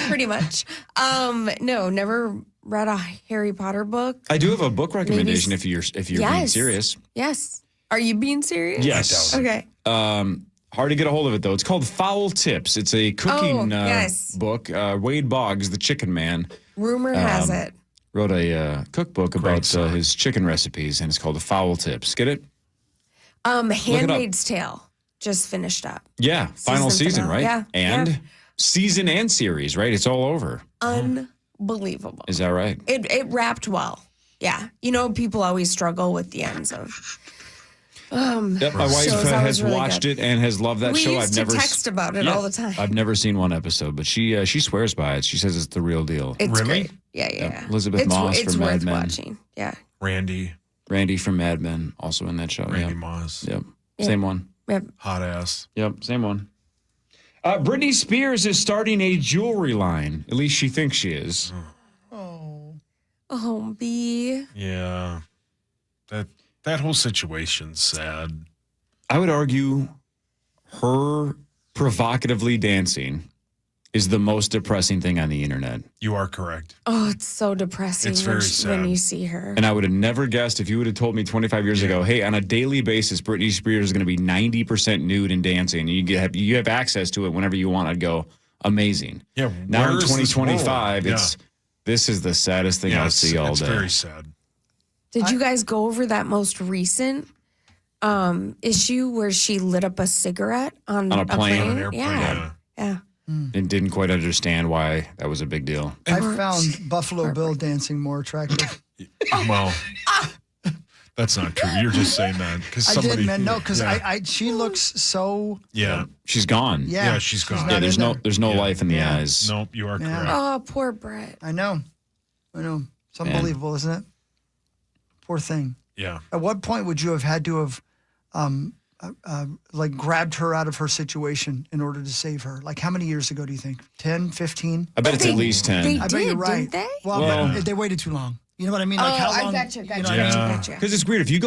Pretty much. No, never read a Harry Potter book. I do have a book recommendation Maybe- if you're being Yes. serious. Yes. Are you being serious? Yes. Okay. Hard to get a hold of it though. It's called Foul Tips. It's a cooking yes. book. Wade Boggs, the chicken man, Rumor has it. wrote a cookbook about his chicken recipes, and it's called Foul Tips. Get it? Handmaid's Tale just finished up. Yeah, final season, finale. right? Yeah, And yeah. season and series, right? It's all over. Unbelievable. Is that right? It wrapped well. Yeah. People always struggle with the ends of. Yep, my wife shows. That was has really watched good. it and has loved that We show. used I've to never text about it all the time. I've never seen one episode, but she swears by it. She says it's the real deal. It's great. Yeah. Elizabeth Moss it's from Mad worth Men. watching. Yeah. Randy from Mad Men, also in that show. Randy yeah. Moss. Yep. Same one. Yep. Hot ass. Yep, same one. Britney Spears is starting a jewelry line. At least she thinks she is. Oh, B. Yeah. That whole situation's sad. I would argue her provocatively dancing is the most depressing thing on the internet. You are correct. Oh, it's so depressing It's very when sad. you see her. And I would have never guessed if you would have told me 25 years ago, hey, on a daily basis, Britney Spears is going to be 90% nude and dancing. And you have access to it whenever you want. I'd go, amazing. Yeah. Now in where is this 2025, world? this is the saddest thing I'll see all day. It's very sad. Did you guys go over that most recent issue where she lit up a cigarette on a plane? On an airplane, Yeah. And didn't quite understand why that was a big deal. I found Buffalo Bill dancing more attractive. Well, that's not true. You're just saying that because I somebody. did, man. No, because yeah. she looks so. Yeah, she's gone. Yeah, she's gone. not in there's no life in the eyes. Nope, you are correct. Oh, poor Brett. I know. It's unbelievable, isn't it? Poor thing. Yeah. At what point would you have had to have, like, grabbed her out of her situation in order to save her? Like, how many years ago do you think? 10, 15? I bet it's at least 10. They I bet did, you're right. didn't they? Well, but they waited too long. You know what I mean? Like, how long? I gotcha. Because it's weird if you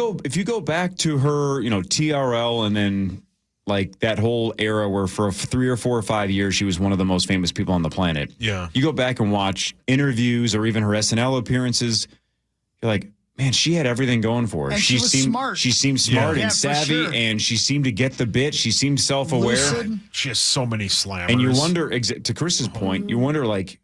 go back to her, TRL, and then like that whole era where for 3 or 4 or 5 years she was one of the most famous people on the planet. Yeah. You go back and watch interviews or even her SNL appearances, you're like, man, she had everything going for her. And she was smart. She seemed smart Yeah. and for savy, sure. and she seemed to get the bit. She seemed self-aware. Lucid. She has so many slammers. And you wonder, to Chris's point, you wonder, like,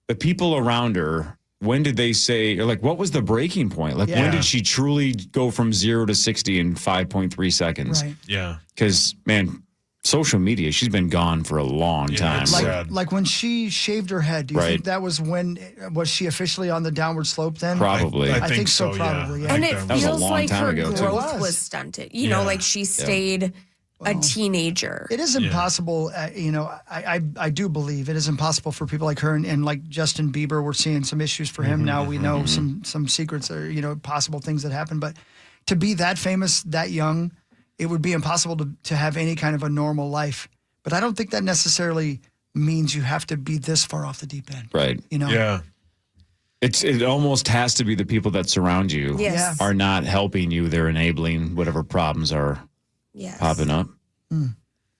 the people around her, when did they say, or like, what was the breaking point? Like, when did she truly go from 0 to 60 in 5.3 seconds? Right. Yeah. Because, man, social media, she's been gone for a long time. it's sad. Like when she shaved her head, do you think that was was she officially on the downward slope then? Probably. I think so, probably. Yeah. And it was a feels long like time her ago, too. growth was stunted. You know, like she stayed a teenager. It is impossible, I do believe it is impossible for people like her and like Justin Bieber. We're seeing some issues for him now. We know some secrets or, possible things that happen. But to be that famous, that young, it would be impossible to have any kind of a normal life. But I don't think that necessarily means you have to be this far off the deep end. Right. Yeah. It almost has to be the people that surround you Yes. are not helping you. They're enabling whatever problems are popping up.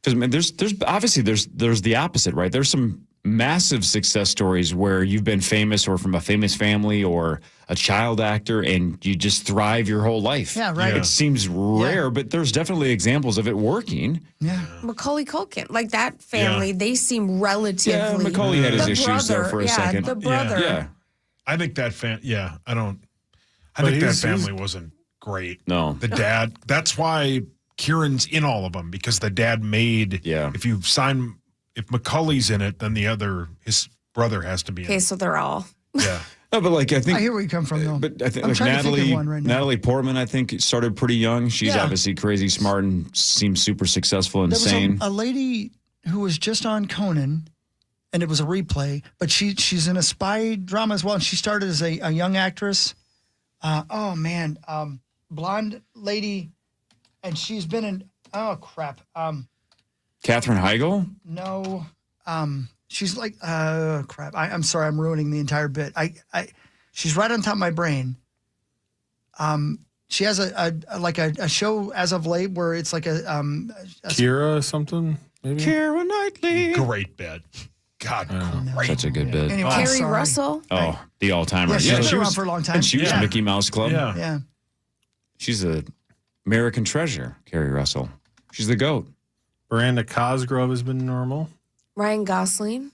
Because there's obviously there's the opposite, right? There's some massive success stories where you've been famous or from a famous family or a child actor and you just thrive your whole life. Yeah, right. It seems rare, but there's definitely examples of it working. Yeah. Macaulay Culkin, like that family, they seem relatively. Yeah, Macaulay had his the issues there brother, for a second. The brother. Yeah. I think that I think But that he's- family wasn't great. No. The dad, that's why Kieran's in all of them because the dad made, if Macaulay's in it, then his brother has to be in Okay, it. so they're all. Yeah. No, but like I think I hear where you come from, though. But I think I'm like trying to think of Natalie, one right now. Natalie Portman, I think started pretty young. She's Yeah. obviously crazy smart and seems super successful and There was sane. a lady who was just on Conan, and it was a replay, but she's in a spy drama as well, and she started as a young actress. Blonde lady, and she's been in, Katherine Heigl? no, she's like, I'm sorry, I'm ruining the entire bit. She's right on top of my brain. She has a show as of late where it's like a Kira something, maybe? Keira Knightley. Great bit. God, great. Such a good bit. Anyway, Carrie sorry. Russell. Oh, the all-timer. Yeah, she's been she around was for a long time. And she was Yeah. Mickey Mouse Club. Yeah. Yeah. She's a American treasure, Carrie Russell. She's the GOAT. Miranda Cosgrove has been normal. Ryan Gosling,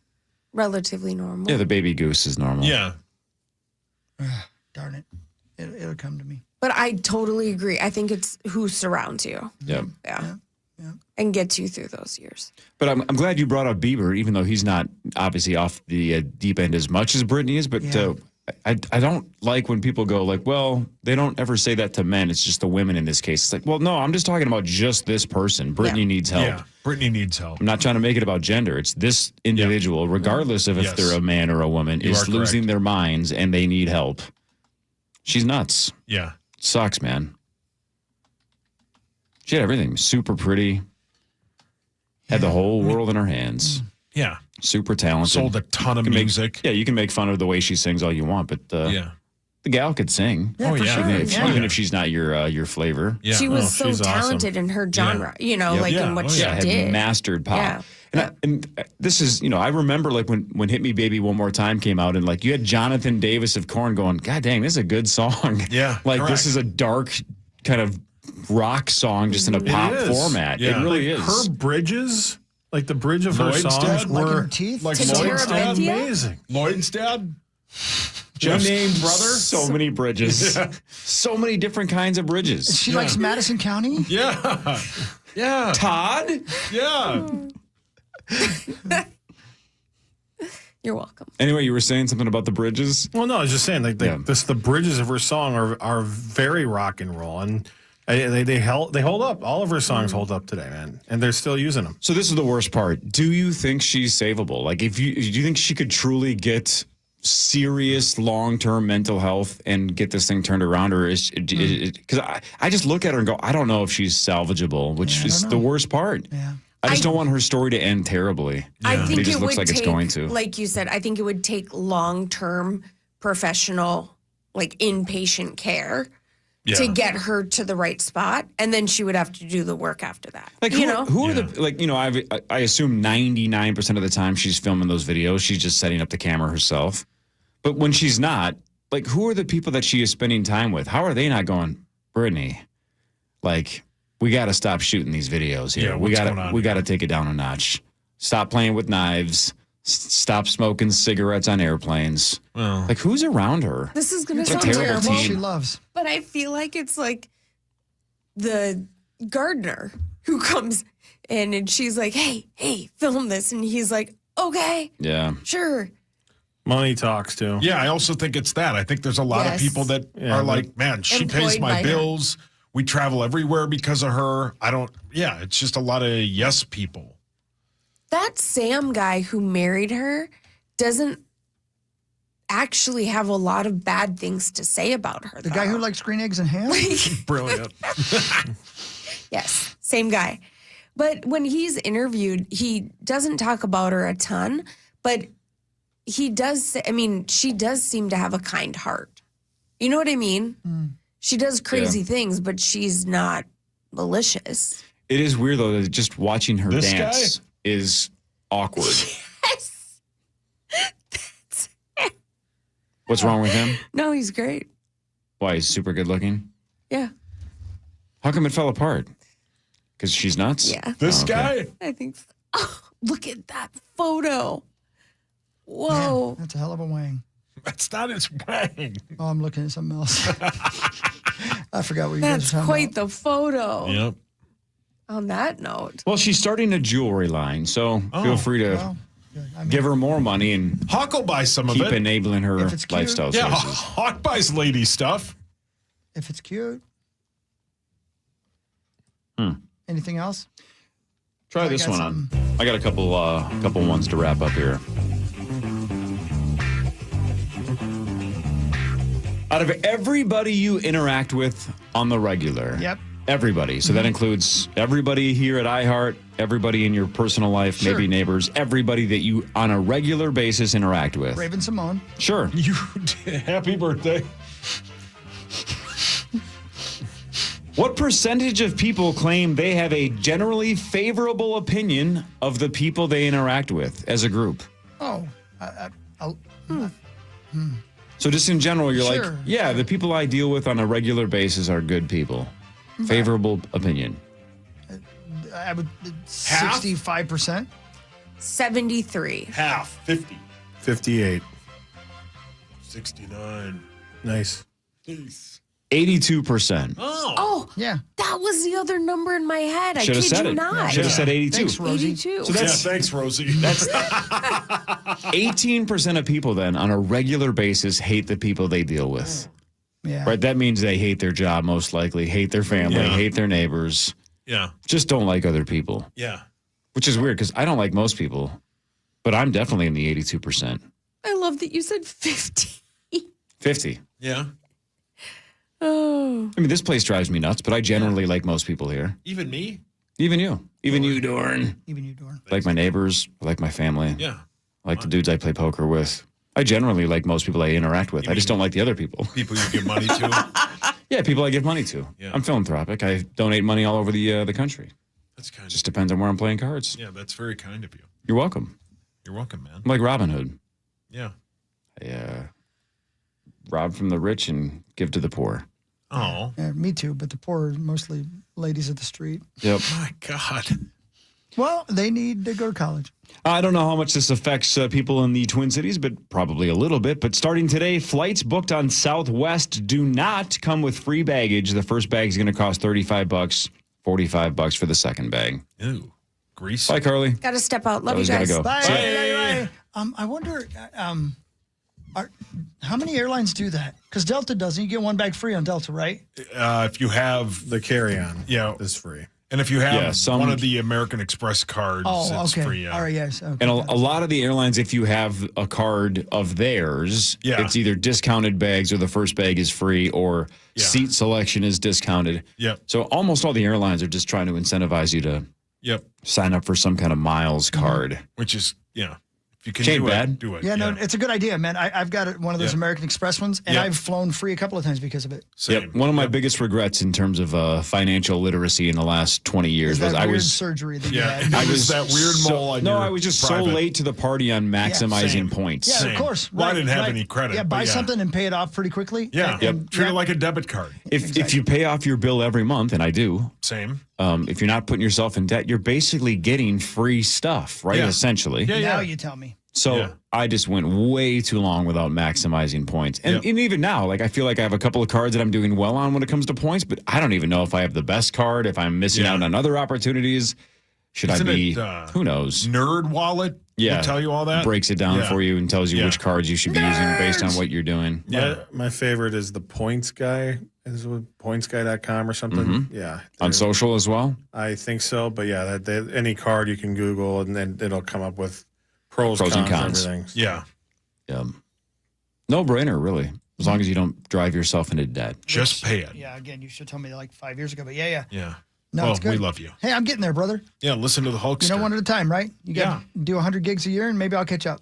relatively normal. Yeah, the baby goose is normal. Yeah. Darn it. It'll come to me. But I totally agree. I think it's who surrounds you. Yep. Yeah. And gets you through those years. But I'm glad you brought up Bieber, even though he's not obviously off the deep end as much as Britney is. But I don't like when people go like, well, they don't ever say that to men. It's just the women in this case. It's like, well, no, I'm just talking about just this person. Britney needs help. Yeah. Britney needs help. I'm not trying to make it about gender. It's this individual, regardless of if Yes. they're a man or a woman, You is are losing correct. their minds and they need help. She's nuts. Yeah. Sucks, man. She had everything. Super pretty. Had the whole world in her hands. Yeah. Super talented. Sold a ton of music. You can make fun of the way she sings all you want, but the gal could sing. Yeah, for sure. Even if she's not your flavor. Yeah. She was so talented in her genre, in what she had did. Mastered pop. Yeah. And this is, I remember like when Hit Me Baby One More Time came out and like you had Jonathan Davis of Korn going, God dang, this is a good song. Yeah. Like this is a dark kind of rock song just in a pop format. Yeah. It really is. Her bridges, like the bridge of her songs Like in were her teeth? Like Lloyd's dad, Terabithia? amazing. Lloyd's dad? Your named brother? So many bridges. So many different kinds of bridges. She likes Madison County? Yeah. Yeah. Todd? Yeah. You're welcome. Anyway, you were saying something about the bridges? Well, no, I was just saying, the bridges of her song are very rock and roll, and they hold up. All of her songs hold up today, man, and they're still using them. So this is the worst part. Do you think she's savable? Like, do you think she could truly get serious long-term mental health and get this thing turned around, or is because I just look at her and go, I don't know if she's salvageable, which is the worst part. Yeah. I just don't want her story to end terribly. I think it just looks like take, it's going to. Like you said, I think it would take long-term professional, like inpatient care to get her to the right spot, and then she would have to do the work after that. Like who are the I assume 99% of the time she's filming those videos, she's just setting up the camera herself. But when she's not, like who are the people that she is spending time with? How are they not going, Britney? Like, we got to stop shooting these videos here. Yeah, we got to take it down a notch. Stop playing with knives. Stop smoking cigarettes on airplanes. Well, like who's around her? This is going to It's a sound terrible terrible. team. She loves. But I feel like it's like the gardener who comes in and she's like, hey, film this. And he's like, okay, Yeah. sure. Money talks too. Yeah, I also think it's that. I think there's a lot of people that are like, man, she pays Employed by my her. bills. We travel everywhere because of her. It's just a lot of yes people. That Sam guy who married her doesn't actually have a lot of bad things to say about her. The guy who likes green eggs and ham? Brilliant. Yes, same guy. But when he's interviewed, he doesn't talk about her a ton, but he does say, she does seem to have a kind heart. You know what I mean? She does crazy things, but she's not malicious. It is weird though that just watching her This dance is awkward. Yes. What's wrong with him? No, he's great. Why, he's super good looking? Yeah. How come it fell apart? Because she's nuts? Yeah. This guy? I think so. Oh, look at that photo. Whoa. Man, that's a hell of a wang. That's not his wang. Oh, I'm looking at something else. I forgot what you That's guys were talking quite about. the photo. Yep. On that note. Well, she's starting a jewelry line, so feel free to give her more money and Hawk will buy some of keep it. enabling her If it's cute. lifestyle Yeah, choices. Hawk buys lady stuff. If it's cute. Hmm. Anything else? Try I this got one on. I got a couple ones to wrap up here. Out of everybody you interact with on the regular. Yep. Everybody. So that includes everybody here at iHeart, everybody in your personal life, Sure. maybe neighbors, everybody that you on a regular basis interact with. Raven Simone. Sure. You happy birthday. What percentage of people claim they have a generally favorable opinion of the people they interact with as a group? Oh. So just in general, you're Sure. like, yeah, the people I deal with on a regular basis are good people. Favorable opinion. I would Half? 65%. 73. Half. 50. 58. 69. Nice. 82%. Oh, yeah. That was the other number in my head. Should I have kid said you it. not. Should have said 82. Thanks, Rosie. 82. So that's thanks, Rosie. That's 18% of people then on a regular basis hate the people they deal with. Yeah. Right? That means they hate their job most likely, hate their family, Yeah. hate their neighbors, Yeah. just don't like other people. Yeah. Which is weird because I don't like most people, but I'm definitely in the 82%. I love that you said 50. 50. Yeah. Oh. I mean, this place drives me nuts, but I generally like most people here. Even me? Even you. Even you, Dorn. Even you, Dorn. I like my neighbors. I like my family. Yeah. I like the dudes I play poker with. I generally like most people I interact with. I just don't like the other people. People you give money to? Yeah, people I give money to. Yeah. I'm philanthropic. I donate money all over the country. That's kind Just depends on where I'm playing cards. Yeah, that's very kind of you. You're welcome. You're welcome, man. I'm like Robin Hood. Yeah. I rob from the rich and give to the poor. Oh. Yeah, me too, but the poor are mostly ladies at the street. Yep. My God. Well, they need to go to college. I don't know how much this affects people in the Twin Cities, but probably a little bit. But starting today, flights booked on Southwest do not come with free baggage. The first bag is going to cost $35, $45 for the second bag. Ew. Grease. Bye, Carly. Got to step out. Love Carly's you guys. gotta go. Bye. See ya. Bye. I wonder, how many airlines do that? Because Delta doesn't. You get one bag free on Delta, right? If you have The carry-on is free. And if you have some- one of the American Express cards, Oh, it's okay. free. Yeah. All right, yes. Okay. And a lot of the airlines, if you have a card of theirs, it's either discounted bags or the first bag is free or seat selection is discounted. Yep. So almost all the airlines are just trying to incentivize you to sign up for some kind of miles card. Which is, if you can Ain't do bad. it, do it. Yeah, no, it's a good idea, man. I've got one of those Yeah. American Express ones, and Yeah. I've flown free a couple of times because of it. Yep. One of my biggest regrets in terms of financial literacy in the last 20 years Is that was I weird was surgery that you Yeah. had? I was that weird mole on No, your I was just private. so late to the party on maximizing Same. points. Yeah, of course. Well, I right, didn't have right. any credit, Yeah, but buy yeah. something and pay it off pretty quickly. Yeah. And- Treat it like a debit card. If you pay off your bill every month, and I do, Same. if you're not putting yourself in debt, you're basically getting free stuff, right? Yeah. Essentially. Now you tell me. So I just went way too long without maximizing points. And even now, like I feel like I have a couple of cards that I'm doing well on when it comes to points, but I don't even know if I have the best card, if I'm missing out on other opportunities. Should Isn't I be? it, Who knows? Nerd Wallet? Yeah. Will tell you all that? Breaks it down Yeah. for you and tells you Yeah. which cards you should be using based on what you're doing. My favorite is the Points Guy. Is it pointsguy.com or something? Mhm. Yeah. On social as well? I think so. But yeah, any card you can Google and then it'll come up with pros and cons. cons. Everything. Yeah. No brainer, really. As long as you don't drive yourself into debt. Just pay it. Yeah, again, you should tell me like 5 years ago, but yeah. Yeah. No, well, it's good. we love you. Hey, I'm getting there, brother. Yeah, listen to the Hulkster. You know, one at a time, right? You got to do 100 gigs a year, and maybe I'll catch up.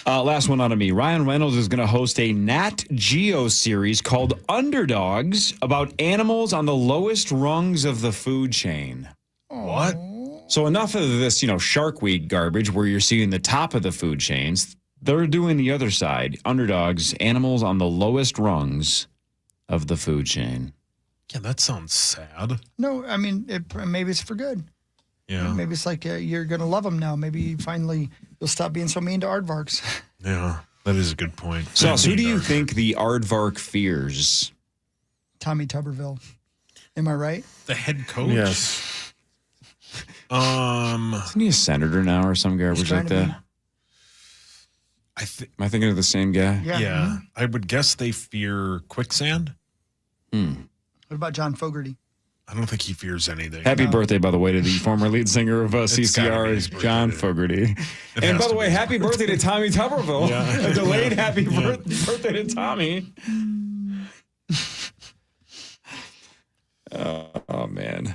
Last one out of me. Ryan Reynolds is going to host a Nat Geo series called Underdogs about animals on the lowest rungs of the food chain. What? So enough of this, Shark Week garbage where you're seeing the top of the food chains. They're doing the other side. Underdogs, animals on the lowest rungs of the food chain. Yeah, that sounds sad. No, I mean, maybe it's for good. Yeah. Maybe it's like you're going to love them now. Maybe finally you'll stop being so mean to aardvarks. Yeah, that is a good point. So, who do you think the aardvark fears? Tommy Tuberville. Am I right? The head coach? Yes. Isn't he a senator now or some garbage trying like to that? be. Am I thinking of the same guy? Yeah. I would guess they fear quicksand. What about John Fogerty? I don't think he fears anything. Happy birthday, by the way, to the former lead singer of It's gotta be CCR, his birthday John today. Fogerty. It And has by to the way, be his happy birthday to Tommy Tuberville. Yeah. A delayed happy birthday to Tommy. Oh, man.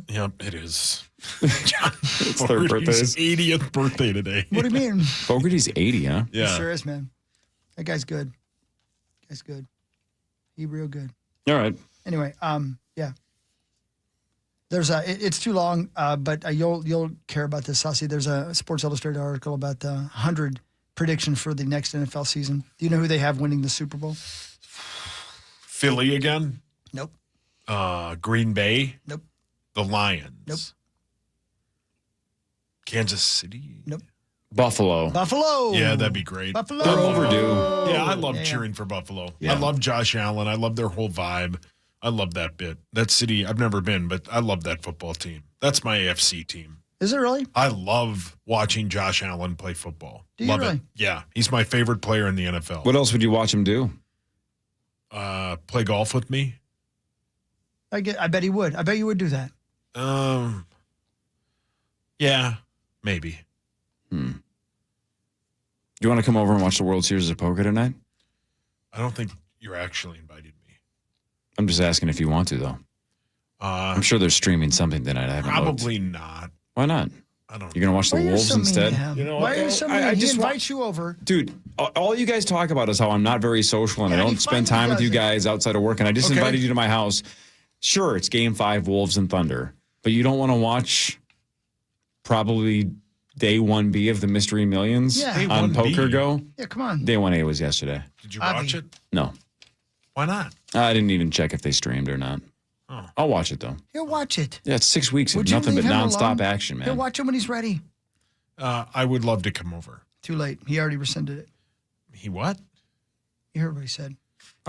Yep, it is. It's their Fogerty's birthdays. 80th birthday today. What do you mean? Fogerty's 80, huh? He sure is, man. That guy's good. Guy's good. He real good. All right. Anyway, yeah. There's it's too long, but you'll care about this, Saucy. There's a Sports Illustrated article about the 100 prediction for the next NFL season. Do you know who they have winning the Super Bowl? Philly again? Nope. Green Bay? Nope. The Lions? Nope. Kansas City? Nope. Buffalo. Buffalo. Yeah, that'd be great. Buffalo. They're overdue. Yeah, I love cheering for Buffalo. Yeah. I love Josh Allen. I love their whole vibe. I love that bit. That city, I've never been, but I love that football team. That's my AFC team. Is it really? I love watching Josh Allen play football. Do you love really? it. Yeah, he's my favorite player in the NFL. What else would you watch him do? Play golf with me? I bet he would. I bet you would do that. Yeah, maybe. Do you want to come over and watch the World Series of Poker tonight? I don't think you're actually inviting me. I'm just asking if you want to, though. I'm sure they're streaming something tonight. I haven't Probably looked. not. Why not? I don't know. You're going to watch the Wolves instead? Why are you so mean? He invites you over. Dude, all you guys talk about is how I'm not very social and I don't spend time with you guys outside of work, and I just invited you to my house. Sure, it's Game 5, Wolves and Thunder, but you don't want to watch probably Day 1B of the Mystery Millions on Poker Go? Yeah, come on. Day 1A was yesterday. Did you watch it? No. Why not? I didn't even check if they streamed or not. Oh. I'll watch it, though. He'll watch it. Yeah, it's 6 weeks of Would you nothing but leave him nonstop alone? action, man. He'll watch it when he's ready. I would love to come over. Too late. He already rescinded it. He what? You heard what he said.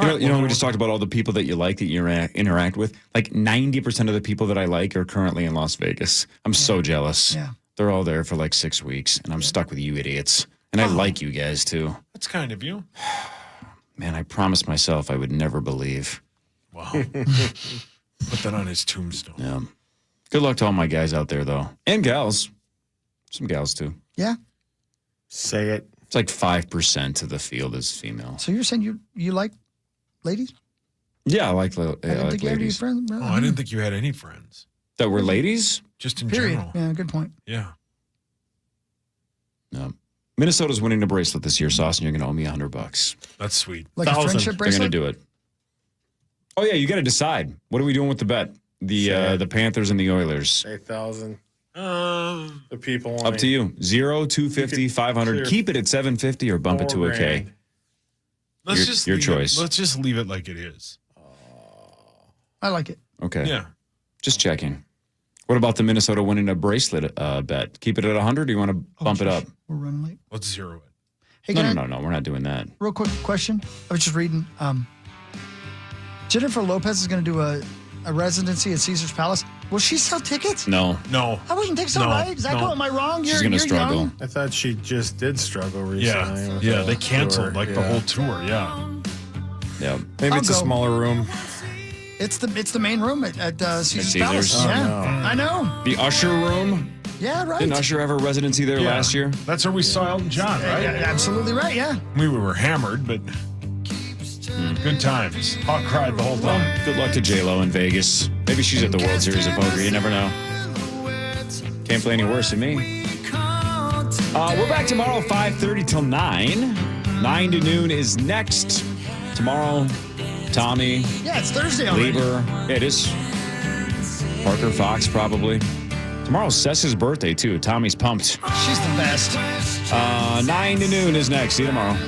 You know, we just talked about all the people that you like that you interact with. Like 90% of the people that I like are currently in Las Vegas. I'm so jealous. Yeah. They're all there for like 6 weeks, and I'm stuck with you idiots. And I like you guys, too. That's kind of you. Man, I promised myself I would never believe. Wow. Put that on his tombstone. Yeah. Good luck to all my guys out there, though. And gals. Some gals, too. Yeah. Say it. It's like 5% of the field is female. So you're saying you like ladies? Yeah, I like, I didn't think you had any ladies. friends. Oh, I didn't think you had any friends. That were ladies? Just in Period. general. Yeah, good point. Yeah. No. Minnesota's winning a bracelet this year, Sauce, and you're going to owe me $100. That's sweet. Like a friendship They're bracelet? going to do it. Oh, yeah, you got to decide. What are we doing with the bet? The Panthers and the Oilers. 8,000. The people want Up to you. 0, 250, 500. clear Keep it at 750 or bump it to a K. Your choice. Let's just leave it like it is. I like it. Okay. Yeah. Just checking. What about the Minnesota winning a bracelet bet? Keep it at 100 or do you want to bump it up? We're running late. Let's zero it. Hey, No. We're not doing that. Real quick question. I was just reading. Jennifer Lopez is going to do a residency at Caesar's Palace. Will she sell tickets? No. I wouldn't think so, No, right? Zach, no. am I wrong? She's going to struggle. Young. I thought she just did struggle recently. Yeah. They canceled the whole tour. Yeah. Yeah. Maybe I'll it's a go. smaller room. It's the main room at Caesar's Caesar's? Palace. Oh, yeah, no. I know. The Usher room? Yeah, right. Didn't Usher have a residency there last year? That's where we saw Elton John, right? Yeah, absolutely right. Yeah. We were hammered, but good times. Hawk cried the whole time. Good luck to J-Lo in Vegas. Maybe she's at the World Series of Poker. You never know. Can't play any worse than me. We're back tomorrow, 5:30 till 9. 9 to noon is next. Tomorrow, Tommy. Yeah, it's Thursday already. Lieber. Yeah, it is. Parker Fox, probably. Tomorrow's Sessa's birthday, too. Tommy's pumped. She's the best. 9 to noon is next. See you tomorrow.